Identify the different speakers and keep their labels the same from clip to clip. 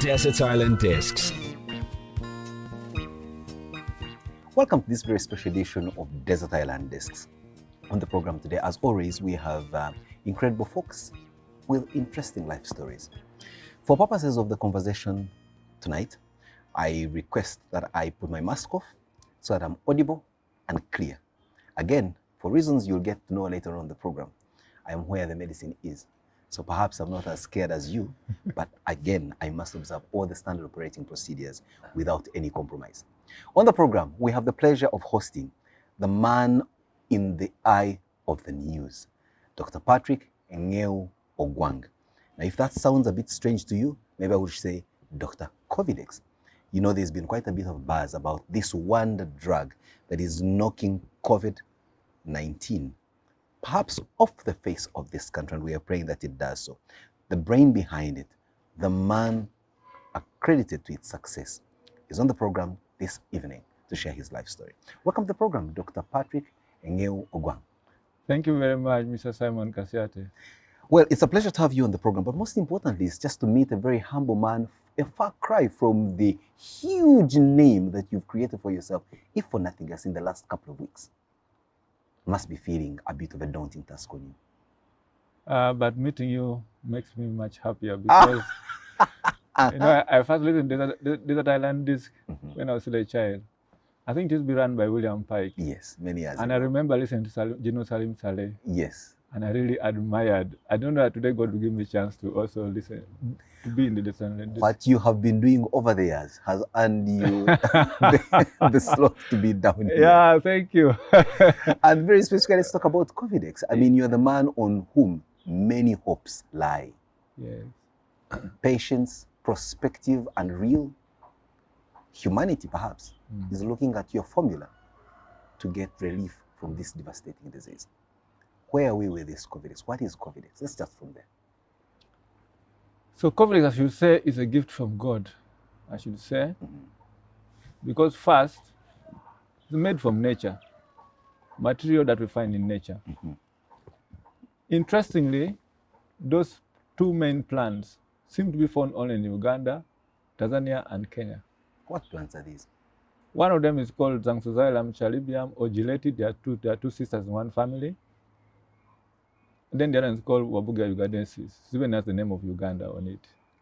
Speaker 1: Desert Island Discs.
Speaker 2: Welcome to this very special edition of Desert Island Discs. On the program today, as always, we have incredible folks with interesting life stories. For purposes of the conversation tonight, I request that I put my mask off so that I'm audible and clear. Again, for reasons you'll get to know later on the program, I am where the medicine is. So perhaps I'm not as scared as you, but again, I must observe all the standard operating procedures without any compromise. On the program, we have the pleasure of hosting the man in the eye of the news, Dr. Patrick Engeu Ogwang. Now, if that sounds a bit strange to you, maybe I would say Dr. COVIDEX. You know, there's been quite a bit of buzz about this wonder drug that is knocking COVID-19 perhaps off the face of this country, and we are praying that it does so. The brain behind it, the man accredited to its success, is on the program this evening to share his life story. Welcome to the program, Dr. Patrick Engeu Ogwang.
Speaker 3: Thank you very much, Mr. Simon Kasyate.
Speaker 2: Well, it's a pleasure to have you on the program, but most importantly, it's just to meet a very humble man, a far cry from the huge name that you've created for yourself, if for nothing else, in the last couple of weeks. Must be feeling a bit of a daunting task on you.
Speaker 3: But meeting you makes me much happier because you know, I first listened to Desert Island Disc when I was still a child. I think it used to be run by William Pike.
Speaker 2: Yes, many years
Speaker 3: And
Speaker 2: ago.
Speaker 3: I remember listening to Salim Saleh.
Speaker 2: Yes.
Speaker 3: And I really admired. I don't know that today God will give me a chance to also listen, to be in the Desert Island Disc.
Speaker 2: What you have been doing over the years has earned you the slot to be down here.
Speaker 3: Yeah, thank you.
Speaker 2: And very specifically, let's talk about COVIDEX. I mean, you're the man on whom many hopes lie.
Speaker 3: Yes.
Speaker 2: Patience, prospective, and real. Humanity, perhaps, is looking at your formula to get relief from this devastating disease. Where are we with this COVIDEX? What is COVIDEX? Let's start from there.
Speaker 3: So COVIDEX, I should say, is a gift from God, I should say. Because first, it's made from nature, material that we find in nature. Interestingly, those two main plants seem to be found only in Uganda, Tanzania, and Kenya.
Speaker 2: What plants are these?
Speaker 3: One of them is called Xanthoxylum chalibium or Gilleti. There are two sisters in one family. Then the other one is called Wabuga ugandensis. It even has the name of Uganda on it.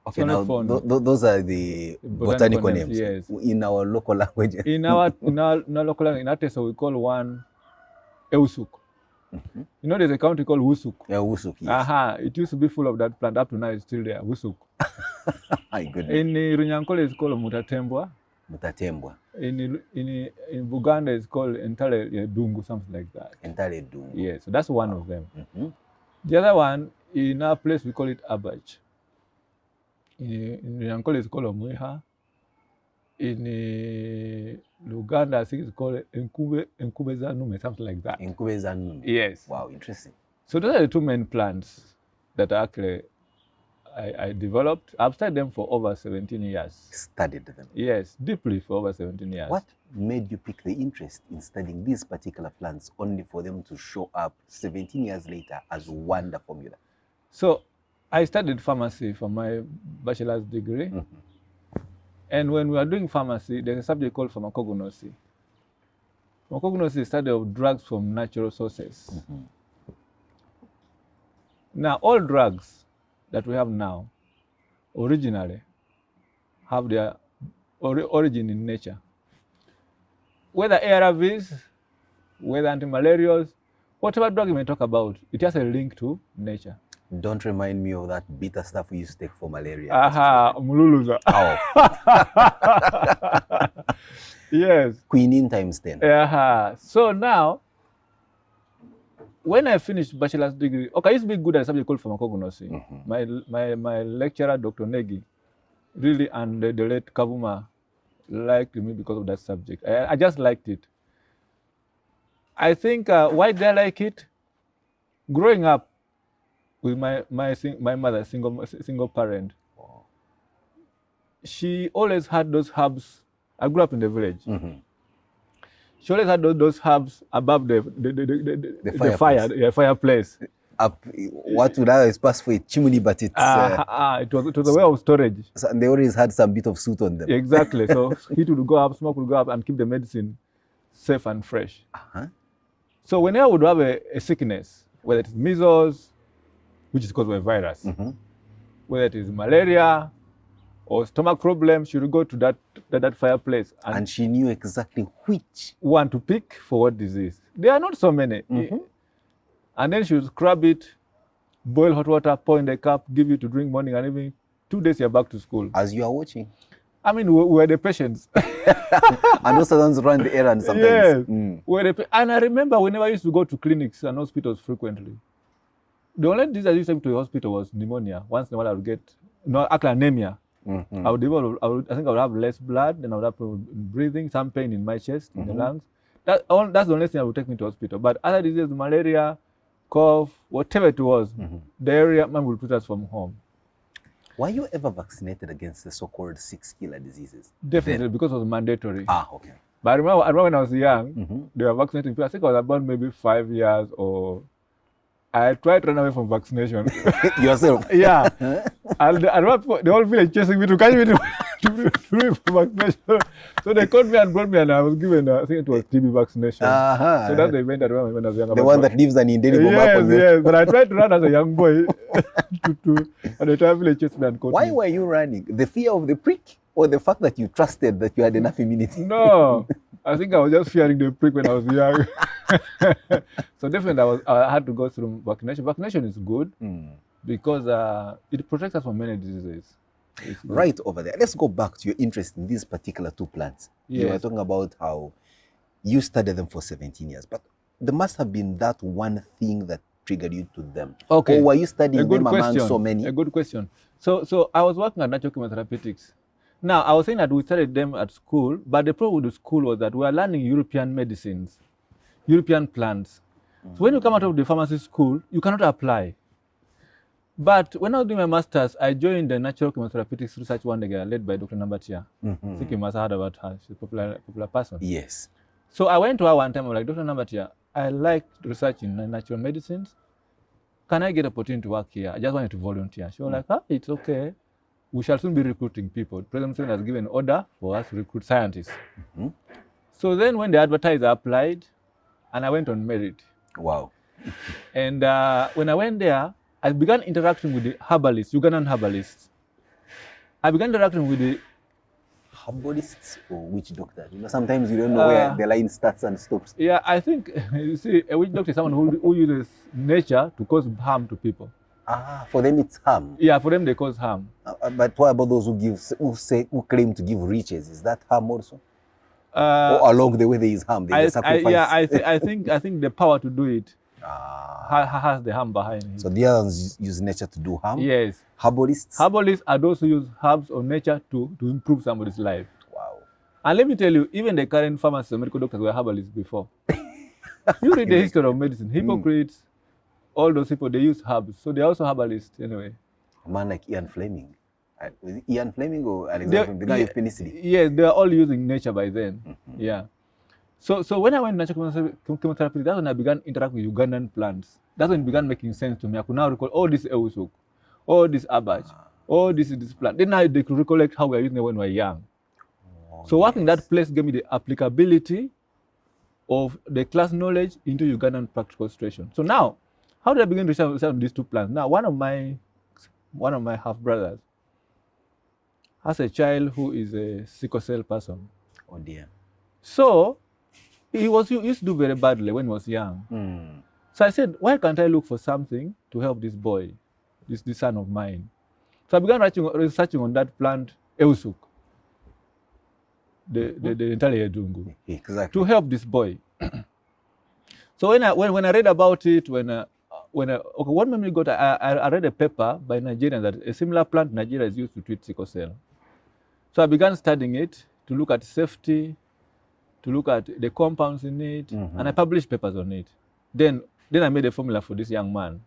Speaker 2: Okay,
Speaker 3: So
Speaker 2: now those are the botanical names.
Speaker 3: Yes.
Speaker 2: In our local language.
Speaker 3: In our local language, in Ateso, we call one Eusuk. You know, there's a country called Wusuk.
Speaker 2: Yeah, Wusuk, yes.
Speaker 3: It used to be full of that plant. Up to now, it's still there, Wusuk.
Speaker 2: My goodness.
Speaker 3: In Runyankole, it's called Mutatembwa.
Speaker 2: Mutatembwa.
Speaker 3: In Buganda, it's called Entale Dungu, something like that.
Speaker 2: Entale Dungu.
Speaker 3: Yes, so that's one of them. The other one, in our place, we call it Abach. In Runyankole, it's called Omweha. In Uganda, I think it's called Enkubeza something like that.
Speaker 2: Enkubeza.
Speaker 3: Yes.
Speaker 2: Wow, interesting.
Speaker 3: So those are the two main plants that actually I developed. I've studied them for over 17 years.
Speaker 2: Studied them?
Speaker 3: Yes, deeply for over 17 years.
Speaker 2: What made you pick the interest in studying these particular plants only for them to show up 17 years later as wonder formula?
Speaker 3: So I studied pharmacy for my bachelor's degree. And when we are doing pharmacy, there's a subject called pharmacognosy. Pharmacognosy is the study of drugs from natural sources. Now, all drugs that we have now originally have their origin in nature. Whether ARVs, whether antimalarials, whatever drug you may talk about, it has a link to nature.
Speaker 2: Don't remind me of that bitter stuff we used to take for malaria.
Speaker 3: Mululuza.
Speaker 2: Oh.
Speaker 3: Yes.
Speaker 2: Quinine times 10.
Speaker 3: So now, when I finished bachelor's degree, okay, I used to be good at a subject called pharmacognosy. My lecturer, Dr. Negi, really, and the late Kavuma liked me because of that subject. I just liked it. I think, why did I like it? Growing up with my mother, single parent, she always had those herbs. I grew up in the village. She always had those herbs above the fireplace.
Speaker 2: up what would I pass for a chimney, but it's
Speaker 3: it was a way of storage.
Speaker 2: so, and they always had some bit of soot on them.
Speaker 3: Exactly. So heat would go up, smoke would go up, and keep the medicine safe and fresh. So whenever I would have a sickness, whether it's measles, which is caused by a virus, whether it is malaria or stomach problems, she would go to that fireplace.
Speaker 2: And she knew exactly which
Speaker 3: one to pick for what disease. There are not so many. And then she would scrub it, boil hot water, pour in the cup, give you to drink morning and evening. 2 days you're back to school.
Speaker 2: As you are watching.
Speaker 3: I mean, we were the patients.
Speaker 2: And also ones run the errands sometimes.
Speaker 3: Yes. And I remember whenever I used to go to clinics and hospitals frequently, the only disease I used to go to the hospital was pneumonia. Once in a while I would get, actually anemia. I think I would have less blood, then I would have problem breathing, some pain in my chest, in the lungs. That's the only thing that would take me to hospital. But other diseases, malaria, cough, whatever it was, diarrhea, man would put us from home.
Speaker 2: Were you ever vaccinated against the so-called 6 killer diseases?
Speaker 3: Definitely, because it was mandatory.
Speaker 2: Okay.
Speaker 3: But I remember when I was young, they were vaccinating people. I think I was about maybe 5 years, or I tried to run away from vaccination.
Speaker 2: Yourself?
Speaker 3: Yeah. And I remember the whole village chasing me to catch me to vaccination. So they caught me and brought me, and I was given, I think it was TB vaccination. So that's the event I remember when I was young.
Speaker 2: The one that leaves an indelible mark on you.
Speaker 3: Yes, but I tried to run as a young boy. And the entire village chased me and caught me.
Speaker 2: Why were you running? The fear of the prick, or the fact that you trusted that you had enough immunity?
Speaker 3: No, I think I was just fearing the prick when I was young. So definitely I had to go through vaccination. Vaccination is good because it protects us from many diseases.
Speaker 2: Right over there. Let's go back to your interest in these particular 2 plants.
Speaker 3: Yes.
Speaker 2: You were talking about how you studied them for 17 years, but there must have been that one thing that triggered you to them.
Speaker 3: Okay.
Speaker 2: Or were you studying them among so many?
Speaker 3: A good question. So I was working at natural chemotherapeutics. Now, I was saying that we studied them at school, but the problem with the school was that we were learning European medicines, European plants. So when you come out of the pharmacy school, you cannot apply. But when I was doing my master's, I joined the Natural Chemotherapeutics Research One Day led by Dr. Nambatia. I think you must have heard about her. She's a popular person.
Speaker 2: Yes.
Speaker 3: So I went to her one time. I'm like, Dr. Nambatia, I like research in natural medicines. Can I get an opportunity to work here? I just wanted to volunteer. She was like, it's okay. We shall soon be recruiting people. President Museveni has given an order for us to recruit scientists. So then when they advertised, I applied, and I went on merit.
Speaker 2: Wow.
Speaker 3: And when I went there, I began interacting with the herbalists, Ugandan herbalists. I began interacting with the
Speaker 2: herbalists or witch doctors? You know, sometimes you don't know where the line starts and stops.
Speaker 3: Yeah, I think, you see, a witch doctor is someone who uses nature to cause harm to people.
Speaker 2: For them it's harm.
Speaker 3: Yeah, for them they cause harm.
Speaker 2: But what about those who claim to give riches? Is that harm also? Or along the way there is harm, there is sacrifice?
Speaker 3: I think the power to do it has the harm behind it.
Speaker 2: So the others use nature to do harm?
Speaker 3: Yes.
Speaker 2: Herbalists?
Speaker 3: Herbalists are those who use herbs or nature to improve somebody's life.
Speaker 2: Wow.
Speaker 3: And let me tell you, even the current pharmacists and medical doctors were herbalists before. You read the history of medicine. Hippocrates, all those people, they use herbs. So they're also herbalists anyway.
Speaker 2: A man like Ian Fleming. Was it Ian Fleming or Alexander, the guy of penicillin?
Speaker 3: Yes, they're all using nature by then. Yeah. So when I went to natural chemotherapy, that's when I began interacting with Ugandan plants. That's when it began making sense to me. I could now recall, oh, this Ewusuk, oh, this Abach, oh, this plant. Then I could recollect how we were using it when we were young. So working that place gave me the applicability of the class knowledge into Ugandan practical situation. So now, how did I begin to research on these 2 plants? Now, one of my half-brothers has a child who is a sickle cell person.
Speaker 2: Oh dear.
Speaker 3: So he used to do very badly when he was young. So I said, why can't I look for something to help this boy, this son of mine? So I began researching on that plant, Ewusuk, the entire Edungu,
Speaker 2: exactly,
Speaker 3: to help this boy. So when I read about it, one memory got, I read a paper by Nigerians that a similar plant in Nigeria is used to treat sickle cell. So I began studying it to look at safety, to look at the compounds in it, and I published papers on it. Then I made a formula for this young man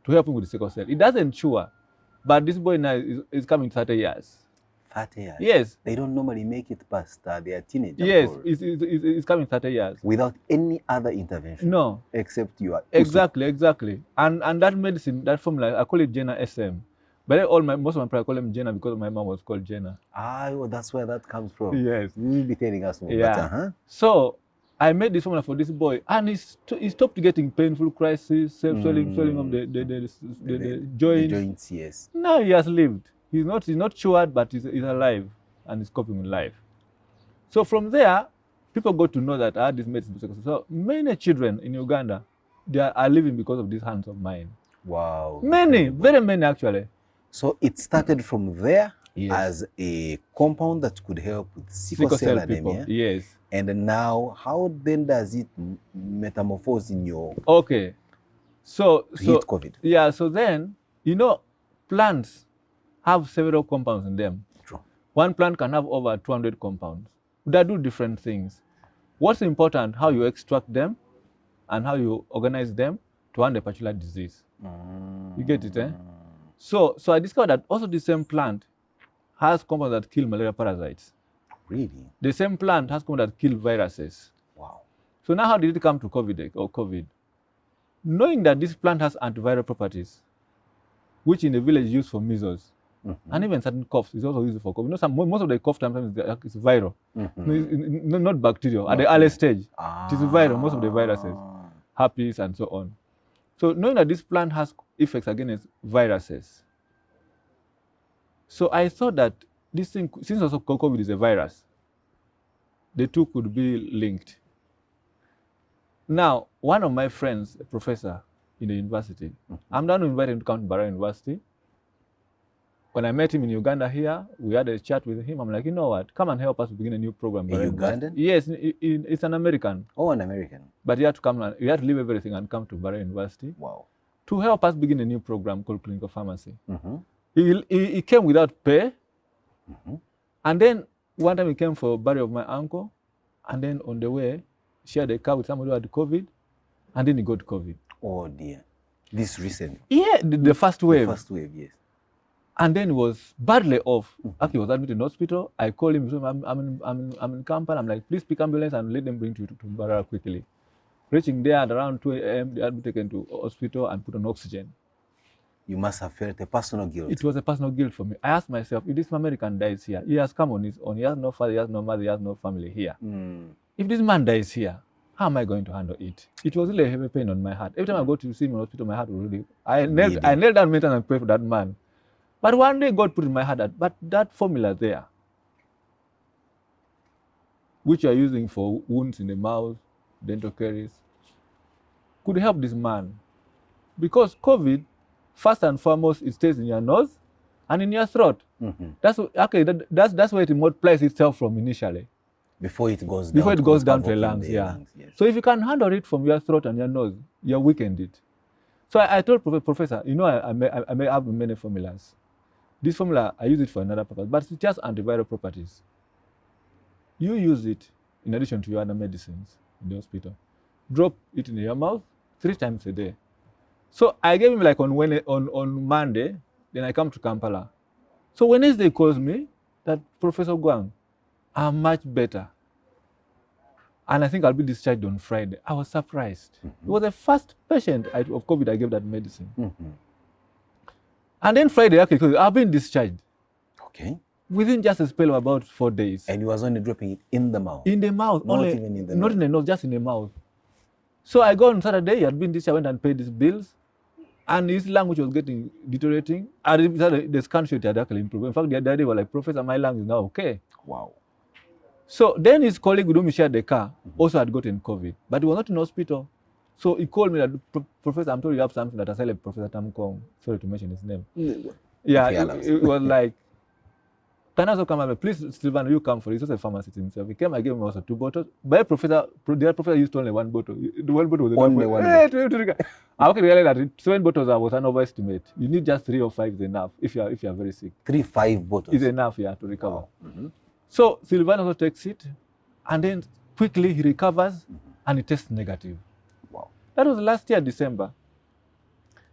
Speaker 3: to help him with the sickle cell. It doesn't cure, but this boy now is coming 30 years.
Speaker 2: 30 years?
Speaker 3: Yes.
Speaker 2: They don't normally make it past their teenager.
Speaker 3: Yes, it's coming 30 years.
Speaker 2: Without any other intervention?
Speaker 3: No.
Speaker 2: Except you are...
Speaker 3: Exactly. And that medicine, that formula, I call it Jenna SM. But most of my people I call them Jenna because my mom was called Jenna.
Speaker 2: Well, that's where that comes from.
Speaker 3: Yes.
Speaker 2: You'll be telling us more.
Speaker 3: Yeah.
Speaker 2: But,
Speaker 3: So I made this formula for this boy, and he stopped getting painful crises, swelling of the joints.
Speaker 2: The joints, yes.
Speaker 3: Now he has lived. He's not cured, but he's alive, and he's coping with life. So from there, people got to know that I had this medicine. So many children in Uganda, they are living because of these hands of mine.
Speaker 2: Wow.
Speaker 3: Many, very many actually.
Speaker 2: So it started from there,
Speaker 3: yes,
Speaker 2: as a compound that could help with sickle cell anemia.
Speaker 3: Yes.
Speaker 2: And now, how then does it metamorphose in your...
Speaker 3: Okay. So
Speaker 2: COVID?
Speaker 3: Yeah, so then, plants have several compounds in them.
Speaker 2: True.
Speaker 3: One plant can have over 200 compounds. They do different things. What's important, how you extract them and how you organize them to handle a particular disease. You get it, eh? So I discovered that also the same plant has compounds that kill malaria parasites.
Speaker 2: Really?
Speaker 3: The same plant has compounds that kill viruses.
Speaker 2: Wow.
Speaker 3: So now how did it come to COVIDEX or COVID? Knowing that this plant has antiviral properties, which in the village used for measles, and even certain coughs is also used for COVID. Most of the cough sometimes is viral, not bacterial. At the early stage, it is viral, most of the viruses, herpes and so on. So knowing that this plant has effects against viruses, so I thought that this thing, since also COVID is a virus, the two could be linked. Now, one of my friends, a professor in the university, I'm the one who invited him to come to Bara University. When I met him in Uganda here, we had a chat with him. I'm like, you know what? Come and help us to begin a new program.
Speaker 2: A Ugandan?
Speaker 3: Yes, it's an American.
Speaker 2: Oh, an American.
Speaker 3: But he had to come. He had to leave everything and come to Bara University.
Speaker 2: Wow.
Speaker 3: To help us begin a new program called clinical pharmacy. He came without pay. And then one time he came for burial of my uncle. And then on the way, shared a car with somebody who had COVID. And then he got COVID.
Speaker 2: Oh dear. This recent?
Speaker 3: Yeah, the first wave.
Speaker 2: The first wave, yes.
Speaker 3: And then he was badly off. Actually, he was admitted in hospital. I called him. I'm in Kampala. I'm like, please pick ambulance and let them bring you to Bara quickly. Reaching there at around 2 a.m., they had been taken to hospital and put on oxygen.
Speaker 2: You must have felt a personal guilt.
Speaker 3: It was a personal guilt for me. I asked myself, if this American dies here, he has come on his own. He has no father, he has no mother, he has no family here. If this man dies here, how am I going to handle it? It was really a heavy pain on my heart. Every time I go to see him in hospital, my heart would really... I knelt down and prayed for that man. But one day God put in my heart that formula there, which you are using for wounds in the mouth, dental caries, could help this man. Because COVID, first and foremost, it stays in your nose and in your throat. That's where it multiplies itself from initially. Before it goes down to the lungs, yeah. Yes. So if you can handle it from your throat and your nose, you weakened it. So I told Professor, I may have many formulas. This formula, I use it for another purpose, but it's just antiviral properties. You use it in addition to your other medicines in the hospital. Drop it in your mouth 3 times a day. So I gave him like on Monday, then I come to Kampala. So Wednesday he calls me that Professor Ogwang, I'm much better. And I think I'll be discharged on Friday. I was surprised. It was the first patient of COVID I gave that medicine. And then Friday, actually, I've been discharged.
Speaker 2: Okay.
Speaker 3: Within just a spell of about 4 days.
Speaker 2: And he was only dropping it in the mouth?
Speaker 3: In the mouth.
Speaker 2: Not even in the nose?
Speaker 3: Not in the nose, just in the mouth. So I go on Saturday, he had been discharged, went and paid his bills. And his language was getting deteriorating. And the scan showed it had actually improved. In fact, the other day was like, Professor, my lung is now okay.
Speaker 2: Wow.
Speaker 3: So then his colleague with whom he shared the car also had gotten COVID. But he was not in hospital. So he called me that, Professor, I'm told you have something that I said, Professor Tamkong. Sorry to mention his name. Yeah, it was like, can I also come up? Please, Sylvan, you come for it. He's also a pharmacist himself. He came, I gave him also 2 bottles. But the other professor used only 1 bottle. The 1 bottle was enough.
Speaker 2: Only 1 bottle.
Speaker 3: I can realize that 7 bottles was an overestimate. You need just 3 or 5 is enough if you are very sick.
Speaker 2: 5 bottles?
Speaker 3: Is enough, yeah, to recover. Wow. So Sylvan also takes it, and then quickly he recovers, and he tests negative.
Speaker 2: Wow.
Speaker 3: That was last year, December.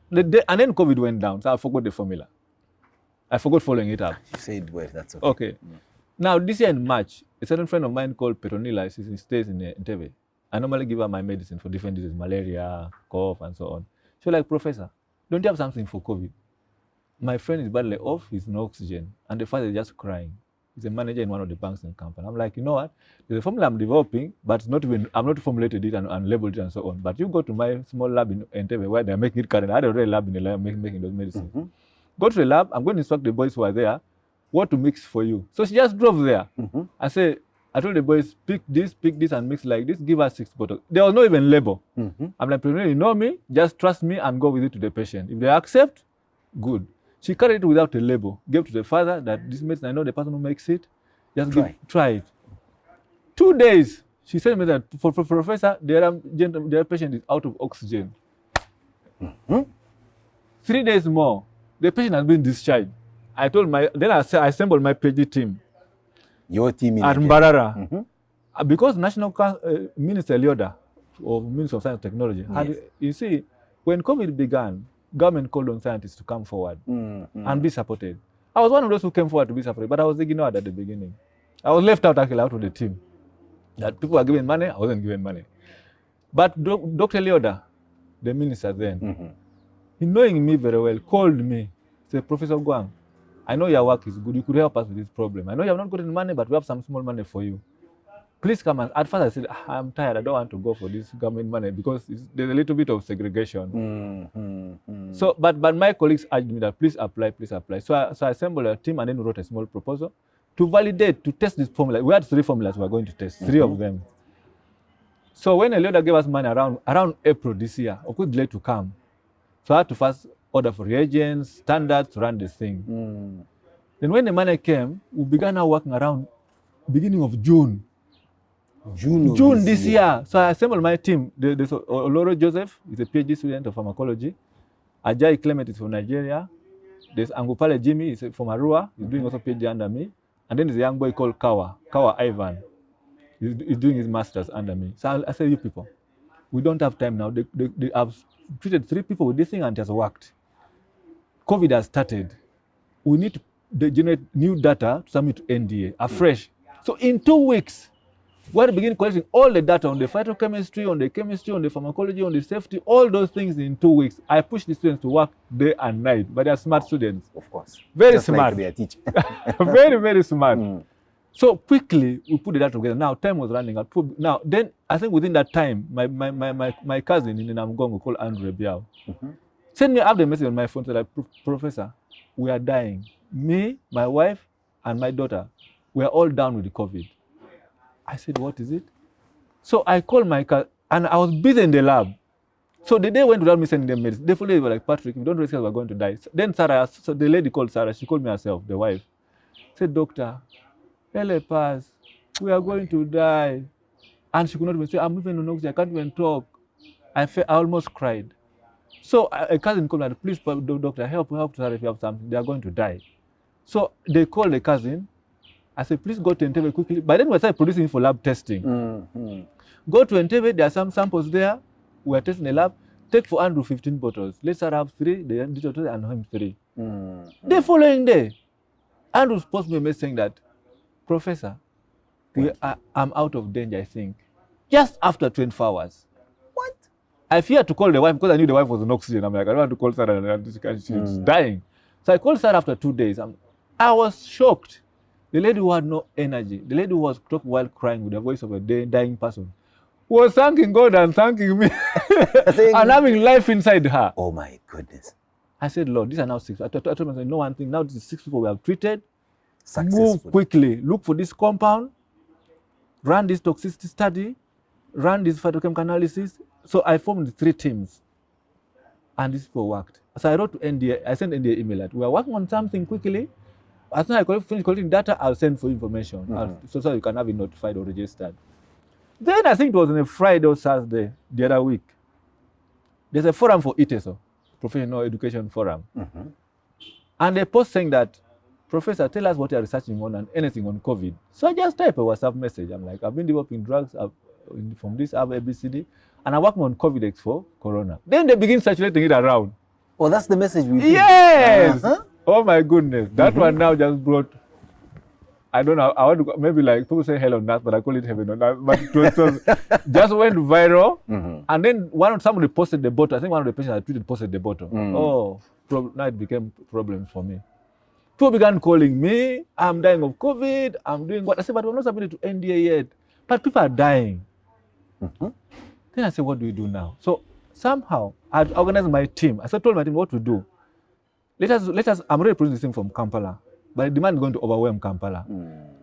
Speaker 3: And then COVID went down, so I forgot the formula. I forgot following it up.
Speaker 2: You said, well, that's okay.
Speaker 3: Okay. Now, this year in March, a certain friend of mine called Petronila, she stays in Entebbe. I normally give her my medicine for different diseases, malaria, cough, and so on. She was like, Professor, don't you have something for COVID? My friend is badly off, he's no oxygen, and the father is just crying. He's a manager in one of the banks in Kampala. I'm like, you know what? There's a formula I'm developing, but I'm not formulated it and labeled it and so on. But you go to my small lab in Entebbe where they're making it current. I had already a lab in the lab making those medicines. Go to the lab, I'm going to instruct the boys who are there what to mix for you. So she just drove there. I told the boys, pick this, and mix like this, give us 6 bottles. There was no even label. I'm like, you know me, just trust me and go with it to the patient. If they accept, good. She carried it without a label, gave to the father that this medicine, I know the person who makes it, just try it. 2 days, she said to me that, for Professor, their patient is out of oxygen. 3 days more, the patient has been discharged. I told then I assembled my PhD team.
Speaker 2: Your team in
Speaker 3: at Mbarara. Because National Minister Lyoda, or Minister of Science and Technology, you see, when COVID began, government called on scientists to come forward and be supported. I was one of those who came forward to be supported, but I was ignored at the beginning. I was left out actually out of the team. That people were giving money, I wasn't giving money. But Dr. Lyoda, the minister then, he knowing me very well, called me, said, Professor Ogwang, I know your work is good. You could help us with this problem. I know you have not gotten money, but we have some small money for you. Please come. And at first I said, I'm tired. I don't want to go for this government money because there's a little bit of segregation. So, but my colleagues urged me that please apply. So I assembled a team and then wrote a small proposal to validate, to test this formula. We had 3 formulas we were going to test, 3 of them. So when Lyoda gave us money around April this year, I could delay to come. So I had to first order for reagents, standards to run this thing. Then when the money came, we began now working around beginning of June. June this year. So I assembled my team. There's Oloro Joseph, he's a PhD student of pharmacology. Ajay Clement is from Nigeria. There's Angupale Jimmy, he's from Arua. He's doing also PhD under me. And then there's a young boy called Kawa Ivan. He's doing his master's under me. So I said, you people, we don't have time now. They have treated 3 people with this thing and it has worked. COVID has started. We need to generate new data to submit to NDA afresh. So in 2 weeks, we had to begin collecting all the data on the phytochemistry, on the chemistry, on the pharmacology, on the safety, all those things in 2 weeks. I pushed the students to work day and night, but they are smart students.
Speaker 2: Of course.
Speaker 3: Very
Speaker 2: just
Speaker 3: smart.
Speaker 2: Like their teacher.
Speaker 3: Very, very smart. So quickly, we put the data together. Now, time was running out. Now, then, I think within that time, my cousin in Omongole called Andrew Biao sent me up the message on my phone, said, like, Professor, we are dying. Me, my wife, and my daughter, we are all down with the COVID. I said, what is it? So I called my cousin, and I was busy in the lab. So the day went without me sending them medicine. They fully were like, Patrick, if you don't raise us, we're going to die. Then Sarah, so the lady called Sarah, she called me herself, the wife, said, Doctor, help us, we are going to die. And she could not even say, I'm even on oxygen, I can't even talk. I almost cried. So a cousin called me, please, doctor, help Sarah if you have something, they are going to die. So they called the cousin. I said, please go to Entebbe quickly. By then we started producing for lab testing. Go to Entebbe, there are some samples there. We are testing the lab. Take for Andrew 15 bottles. Let Sarah have 3, the digital and him 3. The following day, Andrew posted me a message saying that, Professor, I'm out of danger, I think. Just after 24 hours.
Speaker 2: What?
Speaker 3: I feared to call the wife because I knew the wife was on oxygen. I'm like, I don't want to call Sarah, she's dying. So I called Sarah after 2 days. I was shocked. The lady who had no energy, the lady who was talking while crying with the voice of a dying person, was thanking God and thanking me and having life inside her.
Speaker 2: Oh my goodness.
Speaker 3: I said, Lord, these are now 6. I told myself, no one thing, now this is 6 people we have treated. Move quickly, look for this compound, run this toxicity study, run this phytochemical analysis. So I formed 3 teams and these people worked. So I wrote to NDA, I sent NDA email that we are working on something quickly. As soon as I finish collecting data, I'll send for information so you can have it notified or registered. Then I think it was on a Friday or Saturday the other week. There's a forum for ITESO, Professional Education Forum. And they post saying that, Professor, tell us what you're researching on and anything on COVID. So I just type a WhatsApp message. I'm like, I've been developing drugs from this, I have ABCD, and I'm working on COVIDEX for Corona. Then they begin circulating it around.
Speaker 2: Oh, that's the message we
Speaker 3: Yes! Oh my goodness. That one now just brought, I don't know, I want to, maybe like people say hell on earth, but I call it heaven on earth. But it was just went viral. And then somebody posted the bottle. I think one of the patients I treated posted the bottle. Now it became problems for me. People began calling me, I'm dying of COVID, I'm doing what? I said, but we're not submitted to NDA yet. But people are dying. Then I said, what do we do now? So somehow I organized my team. I told my team what to do. Let us, I'm already producing this thing from Kampala, but the demand is going to overwhelm Kampala.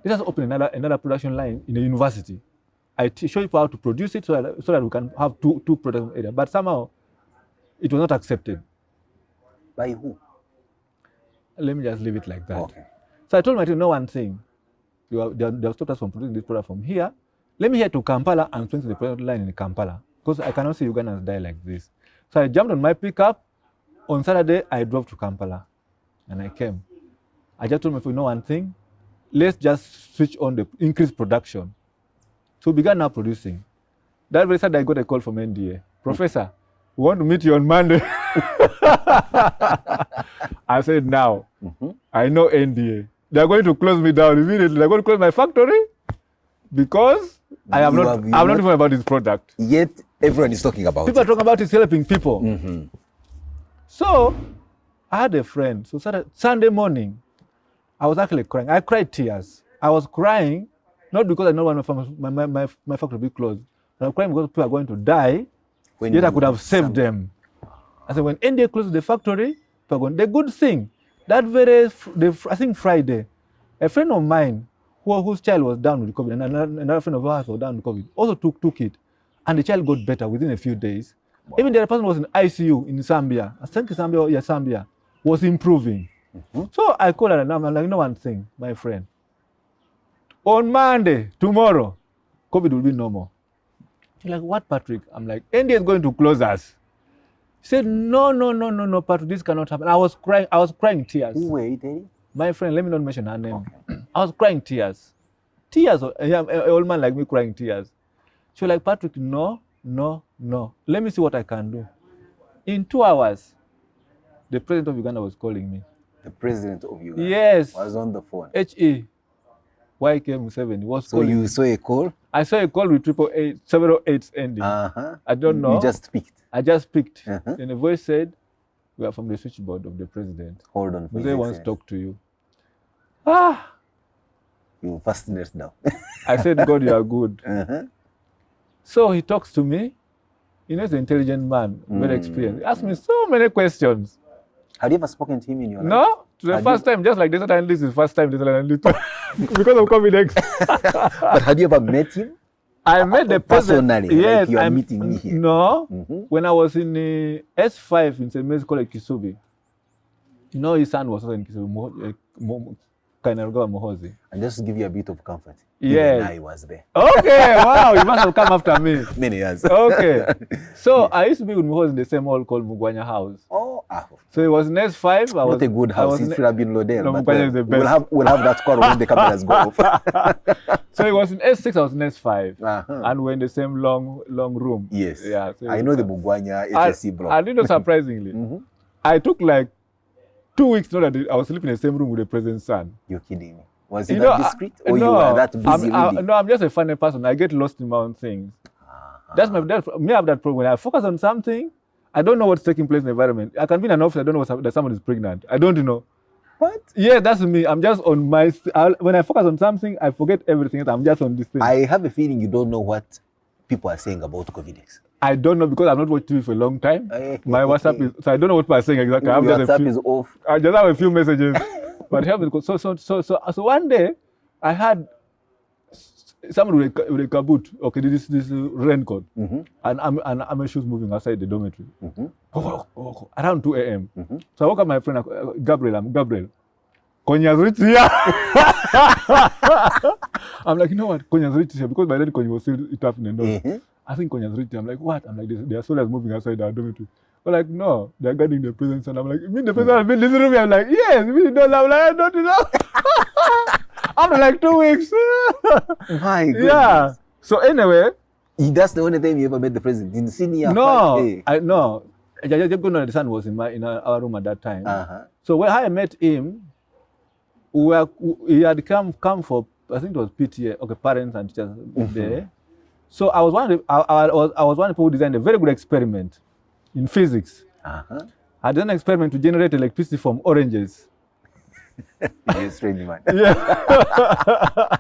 Speaker 3: Let us open another production line in a university. I show you how to produce it so that we can have two production areas. But somehow it was not accepted.
Speaker 2: By who?
Speaker 3: Let me just leave it like that.
Speaker 2: Okay.
Speaker 3: So I told my team, no one thing. They have stopped us from producing this product from here. Let me head to Kampala and strengthen the production line in Kampala, because I cannot see Ugandans die like this. So I jumped on my pickup. On Saturday, I drove to Kampala and I came. I just told my friend, no one thing. Let's just switch on the increased production. So we began now producing. That very Saturday, I got a call from NDA. Professor, we want to meet you on Monday. I said, now, I know NDA. They're going to close me down immediately. They're going to close my factory because I'm not informed about this product.
Speaker 2: Yet everyone is talking about it.
Speaker 3: People are talking about it, helping people. So I had a friend. So Sunday morning, I was actually crying. I cried tears. I was crying, not because I don't want my factory to be closed. I was crying because people are going to die. Yet I could have saved them. I said, when NDA closed the factory, people are going. The good thing, that I think Friday, a friend of mine whose child was down with COVID, and another friend of ours was down with COVID, also took it. And the child got better within a few days. Wow. Even the other person was in ICU in Zambia. I think Zambia was improving. So I called her and I'm like, no one thing, my friend. On Monday, tomorrow, COVID will be normal. She's like, what, Patrick? I'm like, India is going to close us. She said, no, Patrick, this cannot happen. I was crying tears.
Speaker 2: Who were you telling?
Speaker 3: My friend, let me not mention her name. Okay. I was crying tears. Tears, an old man like me crying tears. She was like, Patrick, no. Let me see what I can do. In 2 hours, the president of Uganda was calling me.
Speaker 2: The president of Uganda?
Speaker 3: Yes.
Speaker 2: Was on the phone?
Speaker 3: H.E. YK7 was calling.
Speaker 2: So you saw a call?
Speaker 3: I saw a call with 888, several eights ending. I don't know.
Speaker 2: You just picked?
Speaker 3: I just picked. And the voice said, we are from the switchboard of the president.
Speaker 2: Hold on.
Speaker 3: They want to talk to you.
Speaker 2: You first knelt down.
Speaker 3: I said, God, you are good. So he talks to me. You know, he's an intelligent man, very experienced. He asked me so many questions.
Speaker 2: Have you ever spoken to him in your life?
Speaker 3: No, the first time, just like desert analyst is the first time desert analyst because of COVIDEX.
Speaker 2: But had you ever met him?
Speaker 3: I met the president.
Speaker 2: Personally,
Speaker 3: yes,
Speaker 2: like you are meeting me here.
Speaker 3: No, when I was in S5 in St. Mary's College, Kisubi. You know, his son was also in Kisubi, Mohozi.
Speaker 2: And just to give you a bit of comfort.
Speaker 3: Yes.
Speaker 2: I was there.
Speaker 3: Okay, wow, you must have come after me.
Speaker 2: Many years.
Speaker 3: Okay. So I used to be with Mohozi in the same hall called Mugwanya House. So it was in S5.
Speaker 2: Not a good house. It should have been Lodell.
Speaker 3: No, Mugwanya is the best.
Speaker 2: We'll have that quarrel when the cameras go off.
Speaker 3: So it was in S6, I was in S5. And we're in the same long room.
Speaker 2: Yes.
Speaker 3: Yeah. So
Speaker 2: I know the Mugwanya HSC block.
Speaker 3: And you know, surprisingly, I took like 2 weeks to know that I was sleeping in the same room with the president's son.
Speaker 2: You're kidding me. Was he that discreet? Or you were that busy reading?
Speaker 3: No, I'm just a funny person. I get lost in my own things. That's me have that problem. When I focus on something, I don't know what's taking place in the environment. I can be in an office, I don't know that someone is pregnant. I don't know.
Speaker 2: What?
Speaker 3: Yeah, that's me. I'm just on my... when I focus on something, I forget everything. I'm just on this thing.
Speaker 2: I have a feeling you don't know what people are saying about COVIDEX.
Speaker 3: I don't know because I've not watched TV for a long time. My WhatsApp is... So I don't know what people are saying exactly.
Speaker 2: WhatsApp is off.
Speaker 3: I just have a few messages. But help me. So one day, I had someone with a kaboot. Okay, this raincoat, and I'm shoes moving outside the dormitory. Around 2 a.m. So I woke up my friend Gabriel. Konya's reached here. I'm like, you know what? Konya's reached here because by then Konya was still tapping the door. I think Konya's reached here. I'm like, what? I'm like, there are soldiers moving outside our dormitory. But like, no, they're guarding the president. And I'm like, you mean the president has been listening to me? I'm like, yes, you mean don't. I'm like, I don't know. After like 2 weeks.
Speaker 2: My goodness.
Speaker 3: Yeah. So anyway.
Speaker 2: That's the only time you ever met the president? In senior?
Speaker 3: No. No. The son was in our room at that time. So when I met him, he had come for, I think it was PTA, okay, parents and teachers there. So I was one of the, I was one of the people who designed a very good experiment in physics. I did an experiment to generate electricity from oranges.
Speaker 2: You're a strange man.
Speaker 3: Yeah.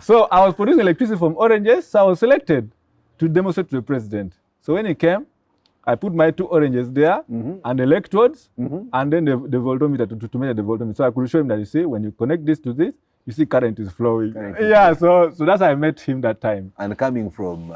Speaker 3: So I was producing electricity from oranges, so I was selected to demonstrate to the president. So when he came, I put my 2 oranges there and electrodes and then the voltmeter to measure the voltmeter. So I could show him that, you see, when you connect this to this, you see current is flowing. Yeah, so that's how I met him that time.
Speaker 2: And coming from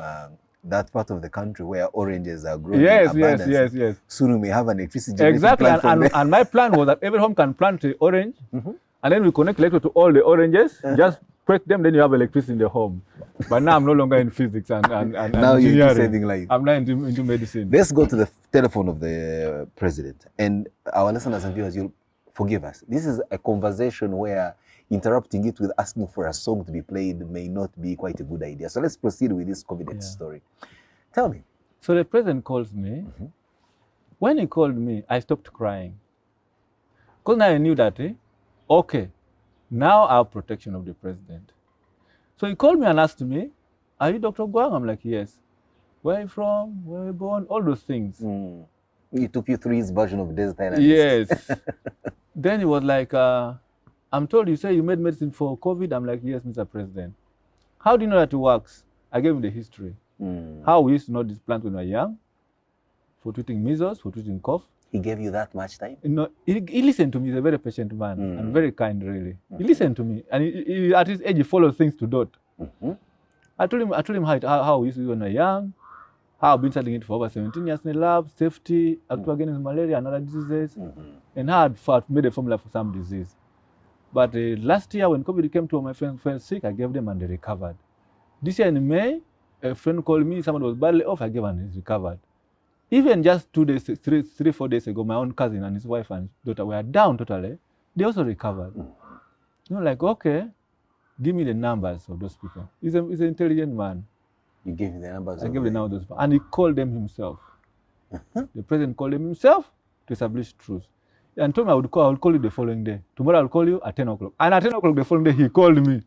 Speaker 2: that part of the country where oranges are growing
Speaker 3: yes,
Speaker 2: in abundance,
Speaker 3: yes.
Speaker 2: soon we may have an electricity
Speaker 3: exactly, and my plan was that every home can plant the orange, and then we connect electrode to all the oranges, just break them, then you have electricity in the home. But now I'm no longer in physics and
Speaker 2: now you're saving lives.
Speaker 3: I'm now into medicine.
Speaker 2: Let's go to the telephone of the president. And our listeners and viewers, you'll forgive us. This is a conversation where interrupting it with asking for a song to be played may not be quite a good idea. So let's proceed with this COVIDEX story. Tell me.
Speaker 3: So the president calls me. When he called me, I stopped crying. Because now I knew that, okay, now I have protection of the president. So he called me and asked me, are you Dr. Ogwang? I'm like, yes. Where are you from? Where were you born? All those things.
Speaker 2: He took you through his version of Desert Island.
Speaker 3: Yes. Then he was like, I'm told you say you made medicine for COVID. I'm like, yes, Mr. President. How do you know that it works? I gave him the history. How we used to know this plant when we were young, for treating measles, for treating cough.
Speaker 2: He gave you that much time?
Speaker 3: No, he listened to me. He's a very patient man and very kind, really. He listened to me, and he, at his age, he follows things to dot. I told him how we used to do when we were young, how I've been studying it for over 17 years in the lab, safety, active against malaria and other diseases, and how I'd made a formula for some disease. But last year, when COVID came to, my friends fell sick, I gave them and they recovered. This year in May, a friend called me, someone was badly off, I gave and he's recovered. Even just 2 days, 4 days ago, my own cousin and his wife and daughter were down totally. They also recovered. You know, like, okay, give me the numbers of those people. He's an intelligent man.
Speaker 2: You gave me the numbers?
Speaker 3: I gave the numbers of those people. And he called them himself. The president called them himself to establish truth. And told me I would call you the following day. Tomorrow I'll call you at 10 o'clock. And at 10 o'clock the following day, he called me.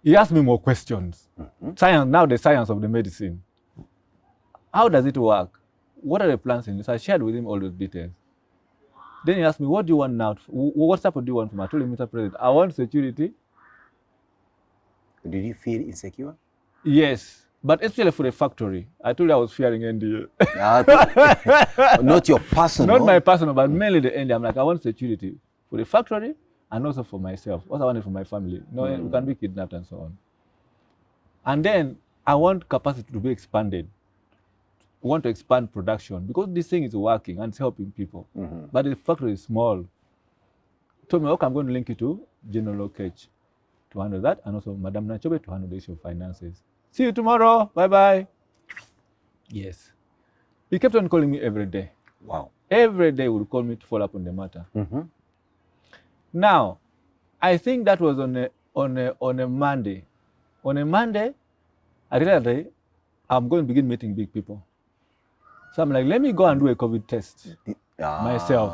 Speaker 3: He asked me more questions. Science, now the science of the medicine. How does it work? What are the plans in this? I shared with him all those details. Then he asked me, what do you want now? What support do you want from me? I told him, Mr. President, I want security.
Speaker 2: Did you feel insecure?
Speaker 3: Yes, but especially for the factory. I told you I was fearing NDA.
Speaker 2: Not your personal?
Speaker 3: Not my personal, but mainly the NDA. I'm like, I want security for the factory and also for myself. What I wanted for my family. No, we can be kidnapped and so on. And then I want capacity to be expanded. We want to expand production because this thing is working and it's helping people. But the factory is small. He told me, okay, I'm going to link you to General Okech to handle that, and also Madam Nachobe to handle the issue of finances. See you tomorrow. Bye-bye. Yes. He kept on calling me every day.
Speaker 2: Wow.
Speaker 3: Every day he would call me to follow up on the matter. Now, I think that was on a Monday. On a Monday, I realized I'm going to begin meeting big people. So I'm like, let me go and do a COVID test myself.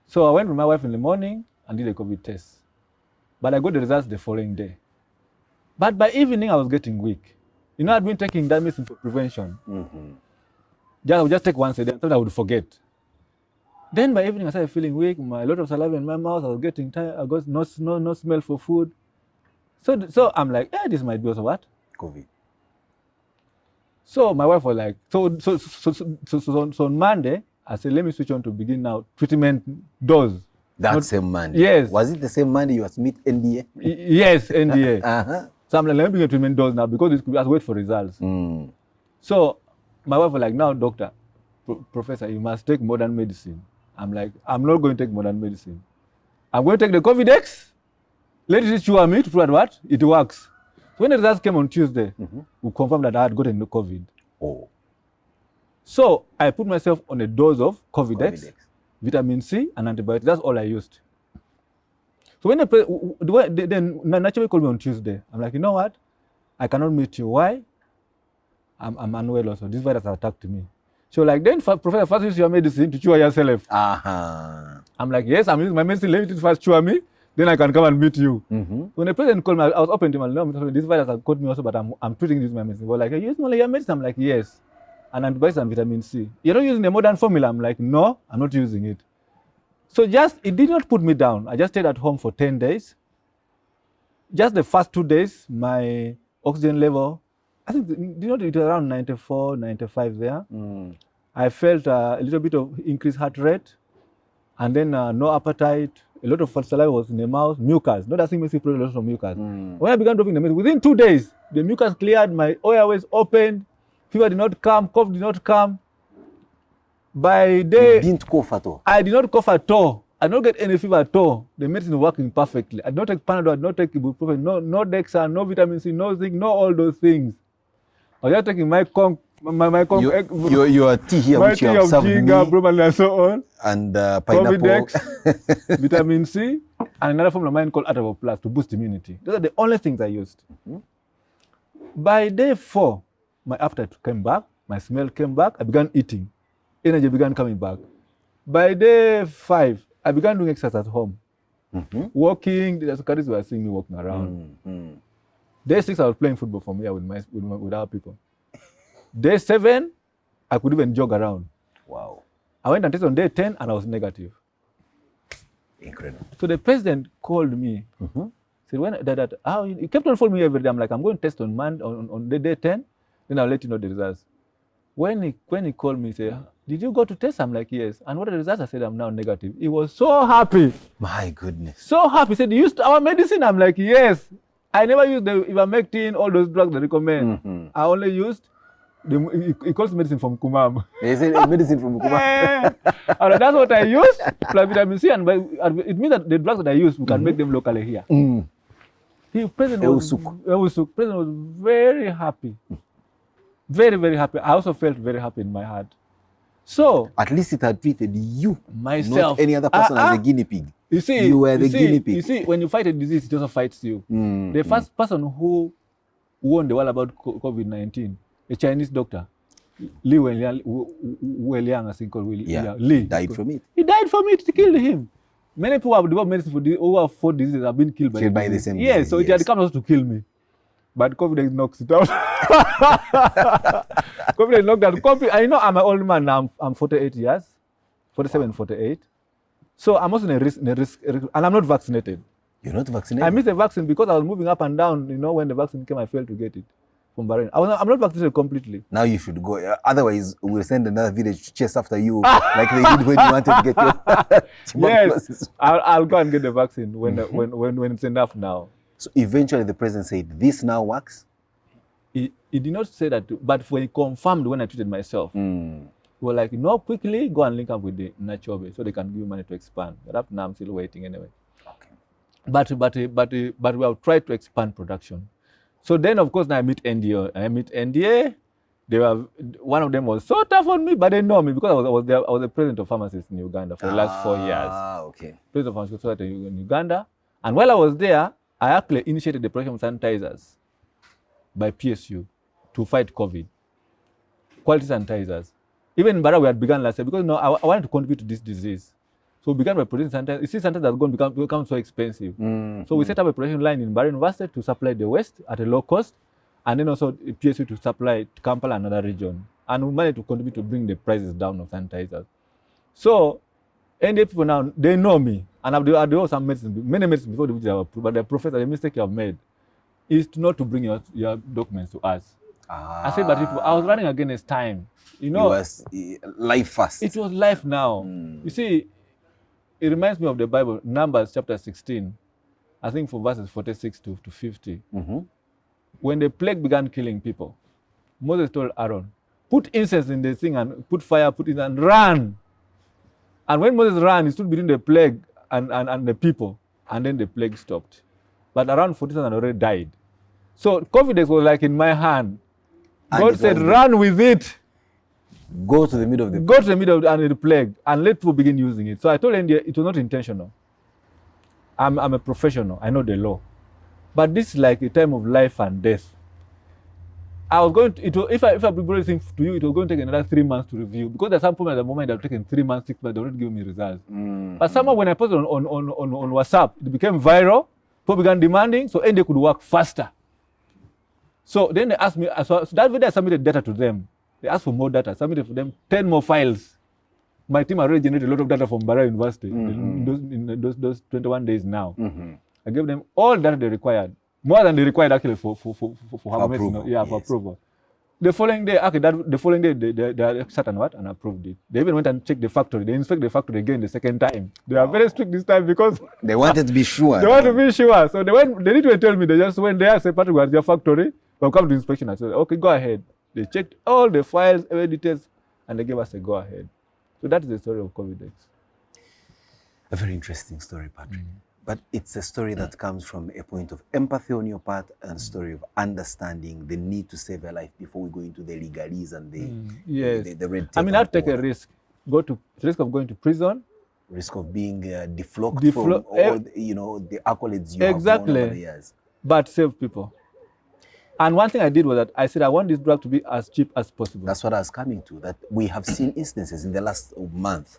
Speaker 3: So I went with my wife in the morning and did a COVID test. But I got the results the following day. But by evening, I was getting weak. You know, I'd been taking that medicine for prevention. I would just take once a day, I thought I would forget. Then by evening, I started feeling weak, a lot of saliva in my mouth, I was getting tired, I got no smell for food. So I'm like, this might be also what?
Speaker 2: COVID.
Speaker 3: So my wife was like, so on Monday, I said, let me switch on to begin now treatment dose.
Speaker 2: That same Monday?
Speaker 3: Yes.
Speaker 2: Was it the same Monday you submit NDA?
Speaker 3: Yes, NDA. So I'm like, let me begin treatment dose now because this could be, I wait for results. So my wife was like, now doctor, professor, you must take modern medicine. I'm like, I'm not going to take modern medicine. I'm going to take the COVIDEX. Let it show me to prove that what? It works. So when the results came on Tuesday, we confirmed that I had gotten the COVID. So I put myself on a dose of COVIDEX, vitamin C, and antibiotics. That's all I used. So when then naturally called me on Tuesday, I'm like, you know what? I cannot meet you. Why? I'm unwell also. This virus attacked me. So like, then Professor, first use your medicine to cure yourself.
Speaker 2: I'm
Speaker 3: like, yes, I'm using my medicine. Let me first cure me. Then I can come and meet you. When the president called me, I was open to him. No, this virus has caught me also, but I'm treating this with my medicine. Well, like, are you using only your medicine? I'm like, yes. And antibiotics and vitamin C. You're not using the modern formula? I'm like, no, I'm not using it. So it did not put me down. I just stayed at home for 10 days. Just the first 2 days, my oxygen level, I think, it was around 94, 95 there. I felt a little bit of increased heart rate, and then no appetite. A lot of saliva was in the mouth, mucus. Not asking me to produce a lot of mucus. When I began dropping the medicine, within 2 days, the mucus cleared, my airways opened, fever did not come, cough did not come. By day,
Speaker 2: you didn't cough at all?
Speaker 3: I did not cough at all. I did not get any fever at all. The medicine was working perfectly. I did not take Panadol, I did not take ibuprofen, no Dexa, no vitamin C, no zinc, no all those things. I was just taking my
Speaker 2: your tea here, which you have served me,
Speaker 3: and so on,
Speaker 2: and pineapple,
Speaker 3: COVIDEX, vitamin C, and another form of mine called Atavo Plus to boost immunity. Those are the only things I used. By day 4, my appetite came back, my smell came back, I began eating. Energy began coming back. By day 5, I began doing exercise at home. Walking, the secretaries were seeing me walking around. Day 6, I was playing football from here with our people. Day 7, I could even jog around.
Speaker 2: Wow.
Speaker 3: I went and tested on day 10 and I was negative.
Speaker 2: Incredible.
Speaker 3: So the president called me. Said, he kept on following me every day. I'm like, I'm going to test on the day 10, then I'll let you know the results. When he called me, he said, did you go to test? I'm like, yes. And what are the results? I said, I'm now negative. He was so happy.
Speaker 2: My goodness.
Speaker 3: So happy. He said, you used our medicine? I'm like, yes. I never used the ivermectin, all those drugs they recommend. I only used he calls medicine from Kumam.
Speaker 2: He said medicine from Kumam.
Speaker 3: And that's what I use, plus vitamin C, and it means that the drugs that I use, we can make them locally here. The president was very happy. Very, very happy. I also felt very happy in my heart. So
Speaker 2: at least it had treated you,
Speaker 3: myself,
Speaker 2: not any other person as a guinea pig.
Speaker 3: You
Speaker 2: were the guinea pig.
Speaker 3: You see, when you fight a disease, it also fights you. The first person who won the world about COVID-19, a Chinese doctor, Li Wenliang, I think, called Li.
Speaker 2: Died from it.
Speaker 3: He died from it. It killed him. Many people have developed medicine for who have fought diseases have been killed by
Speaker 2: the same disease.
Speaker 3: Yes, so it had come also to kill me. But COVIDEX knocks it out. COVIDEX knocked out. I know I'm an old man now. I'm 48 years, 47, wow. 48. So I'm also in a risk, and I'm not vaccinated.
Speaker 2: You're not vaccinated?
Speaker 3: I missed the vaccine because I was moving up and down. You know, when the vaccine came, I failed to get it from Bahrain. I'm not vaccinated completely.
Speaker 2: Now you should go. Otherwise, we'll send another village to chase after you like they did when you wanted to get your
Speaker 3: tuberculosis. Yes, I'll go and get the vaccine when it's enough now.
Speaker 2: So eventually the president said, this now works?
Speaker 3: He did not say that, but when he confirmed when I treated myself, we were like, no, quickly go and link up with the Nachobe so they can give you money to expand. But up now I'm still waiting anyway.
Speaker 2: Okay.
Speaker 3: But we have tried to expand production. So then, of course, now I meet NDA. One of them was so tough on me, but they know me because I was the president of pharmacists in Uganda for the last 4 years.
Speaker 2: Okay.
Speaker 3: President of pharmaceutical society in Uganda. And while I was there, I actually initiated the production of sanitizers by PSU to fight COVID. Quality sanitizers. Even in Bara, we had begun last year because I wanted to contribute to this disease. So we began by producing sanitizers. You see, sanitizers are going to become so expensive. So we set up a production line in Bara University to supply the West at a low cost, and then also PSU to supply Kampala and another region. And we managed to contribute to bring the prices down of sanitizers. So NDA people now, they know me. And I've developed some medicine, many medicines before the which I have approved. But the professor, the mistake you have made is not to bring your documents to us. I said, but I was running against time. You know,
Speaker 2: it was life fast.
Speaker 3: It was life now. You see, it reminds me of the Bible, Numbers chapter 16, I think from verses 46 to 50. When the plague began killing people, Moses told Aaron, put incense in the thing and put fire, put it and run. And when Moses ran, he stood between the plague and the people, and then the plague stopped. But around 40,000 already died. So COVIDEX was like in my hand. God said, run with it.
Speaker 2: Go to the middle of the
Speaker 3: Go to the middle of the plague and let people begin using it. So I told India it was not intentional. I'm a professional. I know the law. But this is like a time of life and death. I was going to, if I bring everything to you, it was going to take another 3 months to review, because there's some problem at the moment that have taken 3 months, 6 months, they already give me results. But somehow when I posted on WhatsApp, it became viral, people began demanding, so NDA could work faster. So then they asked me, so that video I submitted data to them. They asked for more data, submitted for them 10 more files. My team already generated a lot of data from Bara University in those 21 days now. I gave them all the data they required, more than they required actually for approval. Yeah, for approval. The following day, they sat and what? And approved it. They even went and checked the factory. They inspected the factory again the second time. They are very strict this time because
Speaker 2: they wanted to be sure.
Speaker 3: They want to be sure. So they didn't even tell me. They just went there, said, Patrick, was your factory? We'll come to inspection. I said, okay, go ahead. They checked all the files, every details, and they gave us a go ahead. So that is the story of COVIDEX.
Speaker 2: A very interesting story, Patrick. But it's a story that comes from a point of empathy on your part and a story of understanding the need to save a life before we go into the legalese and the red tape.
Speaker 3: I mean, I'd take a risk. Risk of going to prison.
Speaker 2: Risk of being deflocked from all the accolades you have won over the years.
Speaker 3: But save people. And one thing I did was that I said I want this drug to be as cheap as possible.
Speaker 2: That's what I was coming to, that we have seen instances in the last month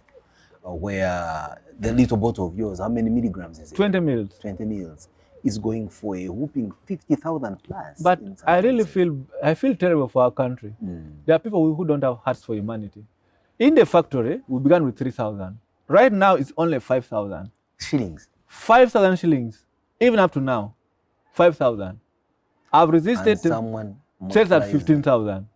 Speaker 2: where the little bottle of yours, how many milligrams is it?
Speaker 3: 20 mils.
Speaker 2: 20 mils is going for a whooping 50,000 plus.
Speaker 3: But I really feel terrible for our country. There are people who don't have hearts for humanity. In the factory, we began with 3,000. Right now, it's only 5,000.
Speaker 2: Shillings.
Speaker 3: 5,000 shillings. Even up to now, 5,000. I've resisted
Speaker 2: someone
Speaker 3: sales at 15,000,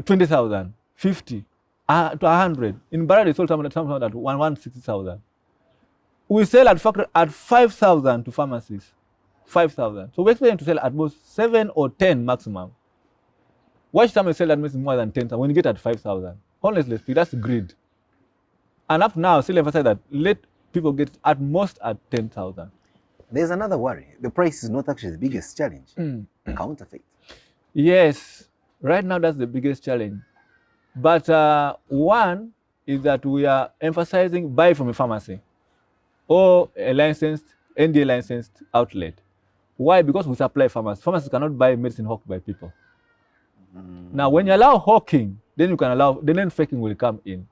Speaker 3: 20,000, 50, to 100. In Bara, they sold someone at 160,000. We sell at factory at 5,000 to pharmacies. 5,000. So we expect them to sell at most 7 or 10 maximum. Why should someone sell that more than 10,000 when you get at 5,000? Honestly speaking, that's greed. And up now, I still emphasize that let people get at most at 10,000.
Speaker 2: There's another worry. The price is not actually the biggest challenge. Counterfeit.
Speaker 3: Yes, right now that's the biggest challenge. But one is that we are emphasizing buy from a pharmacy or a NDA licensed outlet. Why? Because we supply pharmacies. Pharmacies cannot buy medicine hawked by people. Now, when you allow hawking, then then faking will come in.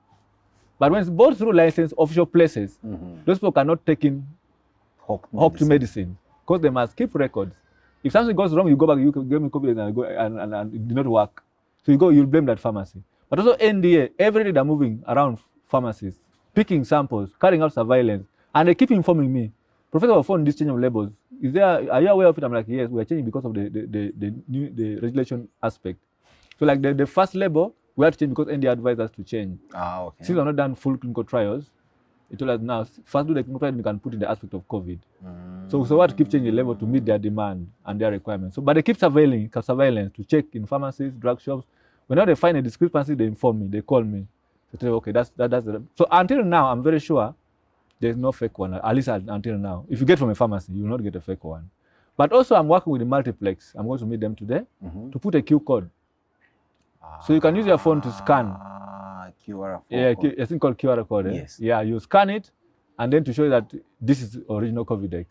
Speaker 3: But when it's bought through licensed official places, those people cannot take in hawked medicine because they must keep records. If something goes wrong, you go back, you give me copy and it did not work. So you'll blame that pharmacy. But also NDA, every day they're moving around pharmacies, picking samples, carrying out surveillance, and they keep informing me, Professor, I found this change of labels. Are you aware of it? I'm like, yes, we are changing because of the regulation aspect. So like the first label, we had to change because NDA advised us to change.
Speaker 2: Okay.
Speaker 3: Since we've not done full clinical trials, it told us now, first do the clinical trial, we can put in the aspect of COVID. So we had to keep changing the level to meet their demand and their requirements. So, but they keep surveillance to check in pharmacies, drug shops. Whenever they find a discrepancy, they inform me, they call me. They tell me, okay, that's the... So until now, I'm very sure there's no fake one, at least until now. If you get from a pharmacy, you will not get a fake one. But also I'm working with the multiplex. I'm going to meet them today to put a Q code. So you can use your phone to scan.
Speaker 2: QR code.
Speaker 3: Yeah, a thing called QR code.
Speaker 2: Yes.
Speaker 3: Yeah, you scan it, and then to show you that this is original COVIDEX.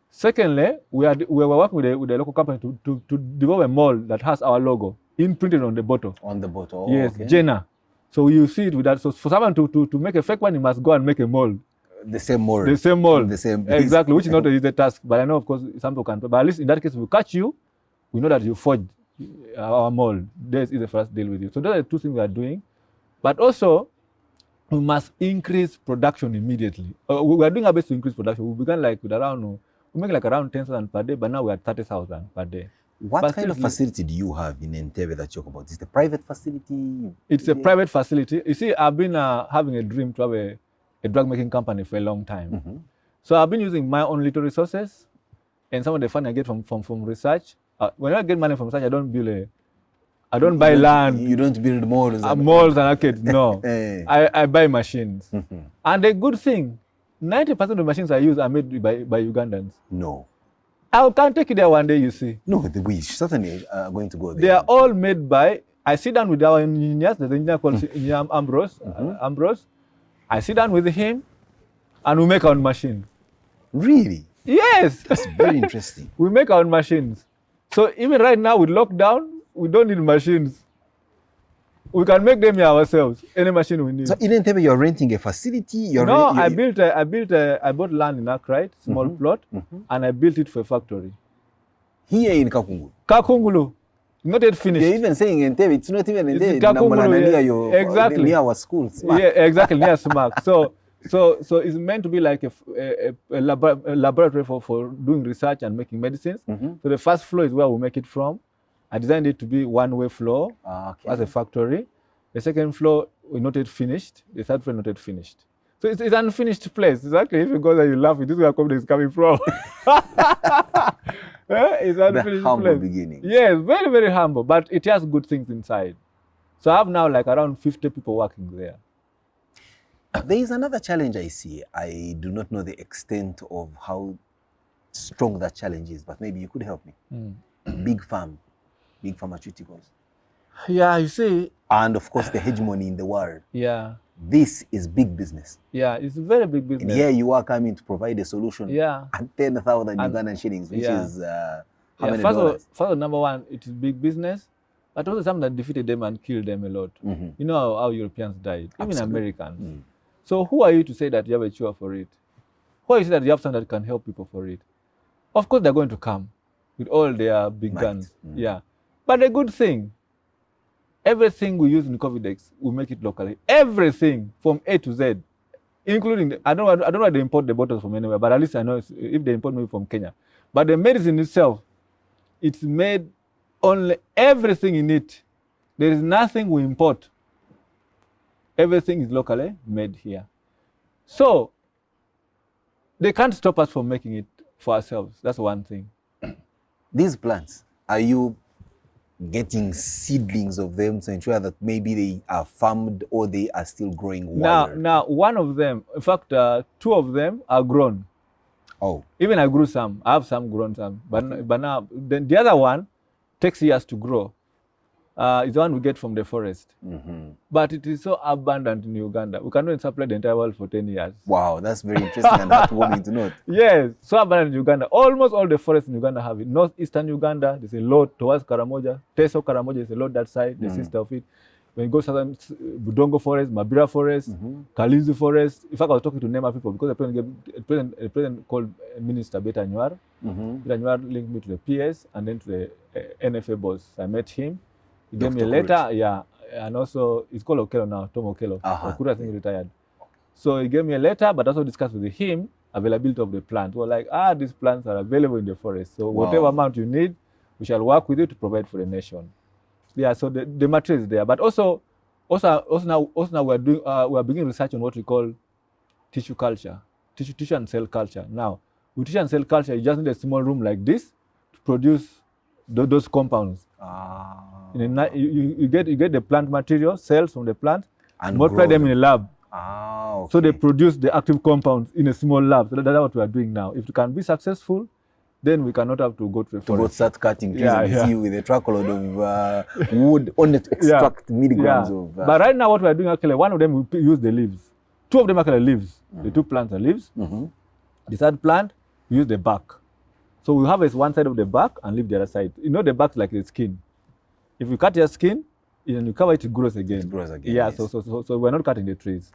Speaker 3: Secondly, we were working with a local company to develop a mold that has our logo imprinted on the bottle.
Speaker 2: On the bottle.
Speaker 3: Oh, yes, okay. Jenna. So you see it with that. So for someone to make a fake one, you must go and make a mold.
Speaker 2: The same mold.
Speaker 3: The same mold.
Speaker 2: The same.
Speaker 3: Exactly, which is not an easy task. But I know, of course, some people can. But at least in that case, if we catch you, we know that you forged our mold. This is the first deal with you. So those are the two things we are doing. But also, we must increase production immediately. We are doing our best to increase production. We began like with around, we make like around 10,000 per day, but now we are 30,000 per day.
Speaker 2: What kind of facility do you have in Entebbe that you talk about? Is it a private facility?
Speaker 3: It's a private facility. You see, I've been having a dream to have a drug making company for a long time. So I've been using my own little resources and some of the funding I get from research. When I get money from research, I don't buy land.
Speaker 2: You don't build malls.
Speaker 3: Malls and arcades, no. I buy machines. And the good thing, 90% of the machines I use are made by Ugandans.
Speaker 2: No.
Speaker 3: I can't take you there one day, you see.
Speaker 2: No, we certainly are going to go there.
Speaker 3: They are all made by, I sit down with our engineers, there's an engineer called Ambrose. I sit down with him and we make our own machine.
Speaker 2: Really?
Speaker 3: Yes.
Speaker 2: That's very interesting.
Speaker 3: We make our own machines. So even right now with lockdown, we don't need machines. We can make them here ourselves. Any machine we need.
Speaker 2: So in Entebbe, you're renting a facility.
Speaker 3: I bought land in Accra, small plot, and I built it for a factory.
Speaker 2: Here in Kakungulu.
Speaker 3: Kakungulu, not yet finished.
Speaker 2: You're even saying Entebbe, it's not even in there.
Speaker 3: Kakungulu, exactly.
Speaker 2: Near our schools.
Speaker 3: Yeah, exactly, near SMAC. So it's meant to be like a laboratory for doing research and making medicines. So the first floor is where we make it from. I designed it to be one-way floor as a factory. The second floor is not yet finished. The third floor is not yet finished. So it's an unfinished place. Exactly. If you go there, you laugh. This is where COVIDEX is coming from. It's an unfinished
Speaker 2: humble
Speaker 3: place.
Speaker 2: Beginning.
Speaker 3: Yes, very, very humble. But it has good things inside. So I have now like around 50 people working there.
Speaker 2: There is another challenge I see. I do not know the extent of how strong that challenge is, but maybe you could help me. Big pharmaceuticals.
Speaker 3: Yeah, you see.
Speaker 2: And of course, the hegemony in the world.
Speaker 3: Yeah.
Speaker 2: This is big business.
Speaker 3: Yeah, it's a very big business.
Speaker 2: And here you are coming to provide a solution.
Speaker 3: Yeah.
Speaker 2: At 10,000 Ugandan shillings, which is how many
Speaker 3: first
Speaker 2: dollars?
Speaker 3: First of all, number one, it is big business, but also something that defeated them and killed them a lot. You know how Europeans died, even Americans. So who are you to say that you have a cure for it? Who are you to say that you have something that can help people for it? Of course, they're going to come with all their big guns. Yeah. But the good thing, everything we use in COVIDEX, we make it locally. Everything from A to Z, including, I don't know why they import the bottles from anywhere, but at least I know if they import maybe from Kenya. But the medicine itself, it's made only everything in it. There is nothing we import. Everything is locally made here. So they can't stop us from making it for ourselves. That's one thing.
Speaker 2: These plants, are you getting seedlings of them to ensure that maybe they are farmed or they are still growing wild?
Speaker 3: Now one of them, in fact, two of them are grown.
Speaker 2: Oh.
Speaker 3: Even I grew some. I have some grown some. But now, then the other one takes years to grow. It's the one we get from the forest. But it is so abundant in Uganda. We cannot supply the entire world for 10 years.
Speaker 2: Wow, that's very interesting and heartwarming to note.
Speaker 3: Yes, so abundant in Uganda. Almost all the forests in Uganda have it. Northeastern Uganda, there's a lot towards Karamoja. Teso Karamoja is a lot that side, the sister of it. When you go southern, Budongo Forest, Mabira Forest, Kalinzi Forest. In fact, I was talking to Nema people because the president called Minister Beta Nyuar. Beta Nyuar linked me to the PS and then to the NFA boss. I met him. He gave me a letter, and also it's called Okelo now, Tom Okelo. Okura, I think, retired. So he gave me a letter, but also discussed with him availability of the plant. We're like, these plants are available in the forest. So whatever amount you need, we shall work with you to provide for the nation. Yeah, so the material is there. But also now we are beginning research on what we call tissue culture, tissue and cell culture. Now, with tissue and cell culture, you just need a small room like this to produce those compounds. You get the plant material, cells from the plant, and multiply them in a lab.
Speaker 2: Okay.
Speaker 3: So they produce the active compounds in a small lab. So that's what we are doing now. If it can be successful, then we cannot have to go to the forest.
Speaker 2: Start cutting trees and see with a truckload of wood only to extract milligrams of...
Speaker 3: But right now what we are doing, actually, one of them we use the leaves. Two of them actually leaves. The two plants are leaves. The third plant, we use the bark. So we harvest one side of the bark and leave the other side. You know the bark is like the skin. If you cut your skin, and you cover it, it grows again.
Speaker 2: It grows again.
Speaker 3: Yeah,
Speaker 2: yes.
Speaker 3: so we're not cutting the trees.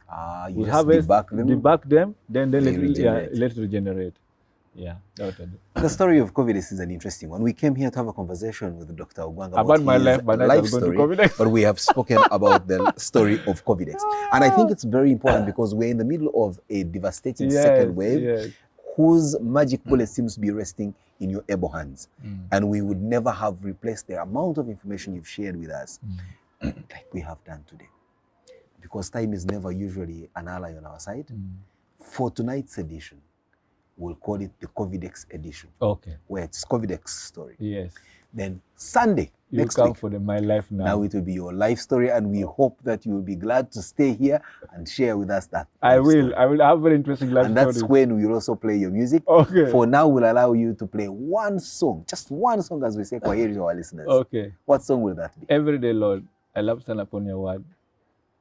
Speaker 2: You just debug them,
Speaker 3: then let it regenerate. Yeah, that's what I do.
Speaker 2: The story of COVIDEX is an interesting one. We came here to have a conversation with Dr. Ogwang
Speaker 3: about my life
Speaker 2: story, but we have spoken about the story of COVIDEX. And I think it's very important because we're in the middle of a devastating second wave whose magic bullet seems to be resting in your able hands. And we would never have replaced the amount of information you've shared with us like we have done today. Because time is never usually an ally on our side. For tonight's edition, we'll call it the COVIDEX edition. Okay. Where it's COVIDEX story.
Speaker 3: Yes.
Speaker 2: Then Sunday, next
Speaker 3: come
Speaker 2: week,
Speaker 3: for my life now.
Speaker 2: Now it will be your life story, and we hope that you will be glad to stay here and share with us that.
Speaker 3: I will have very interesting life
Speaker 2: story. And that's when we will also play your music.
Speaker 3: Okay.
Speaker 2: For now, we'll allow you to play one song, just one song, as we say, for to our listeners.
Speaker 3: Okay.
Speaker 2: What song will that be?
Speaker 3: Everyday Lord, I love stand upon your word.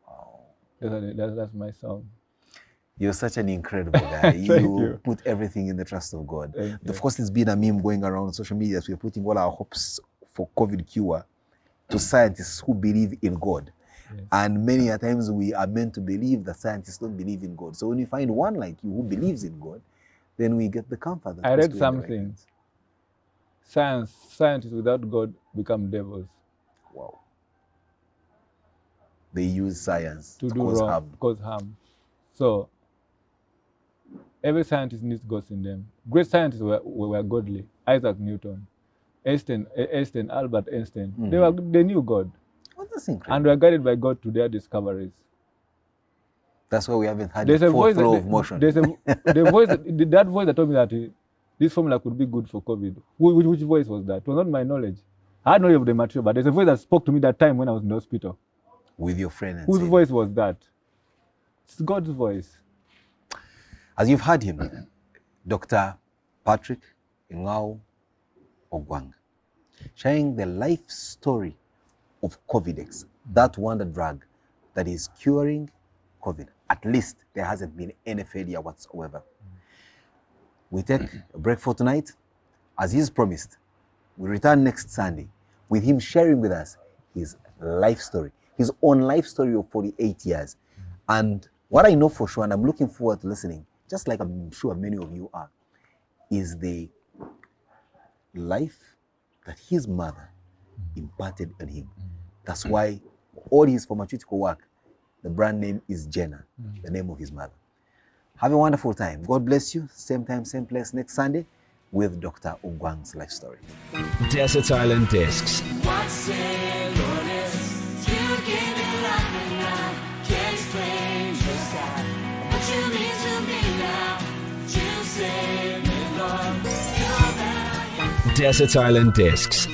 Speaker 3: Wow. That's my song.
Speaker 2: You're such an incredible guy. you put everything in the trust of God. Of course, there's been a meme going around on social media. So we're putting all our hopes for COVID cure to scientists who believe in God.
Speaker 3: Yes.
Speaker 2: And many a times we are meant to believe that scientists don't believe in God. So when you find one like you who believes in God, then we get the comfort. That
Speaker 3: I
Speaker 2: must
Speaker 3: read
Speaker 2: be in the right
Speaker 3: something.
Speaker 2: hands.
Speaker 3: Scientists without God become devils.
Speaker 2: Wow. They use science
Speaker 3: To do
Speaker 2: cause
Speaker 3: wrong,
Speaker 2: harm.
Speaker 3: cause harm. So every scientist needs God in them. Great scientists were godly. Isaac Newton, Einstein, Albert Einstein. They knew God.
Speaker 2: Oh, that's incredible.
Speaker 3: And were guided by God to their discoveries.
Speaker 2: That's why we haven't had
Speaker 3: There's
Speaker 2: the
Speaker 3: a
Speaker 2: full
Speaker 3: voice
Speaker 2: flow
Speaker 3: that,
Speaker 2: of motion.
Speaker 3: there's a the voice that voice that told me that this formula could be good for COVID. Which voice was that? It was not my knowledge. I had knowledge of the material, but there's a voice that spoke to me that time when I was in the hospital.
Speaker 2: With your friend. And
Speaker 3: Whose
Speaker 2: said,
Speaker 3: voice was that? It's God's voice.
Speaker 2: as you've heard him, Dr. Patrick Engeu Ogwang, sharing the life story of COVIDEX, that wonder drug that is curing COVID. At least there hasn't been any failure whatsoever. We take a break for tonight. As he's promised, we return next Sunday with him sharing with us his life story, his own life story of 48 years. And what I know for sure, and I'm looking forward to listening, just like I'm sure many of you are, is the life that his mother imparted on him. That's why all his pharmaceutical work, the brand name is Jenna, the name of his mother. Have a wonderful time. God bless you. Same time, same place next Sunday with Dr. Ogwang's life story.
Speaker 1: Desert Island Discs.
Speaker 4: What's in your list? You give me life and I can't explain just how what you mean to me now. You save me, Lord. You're better.
Speaker 1: Desert Island Discs.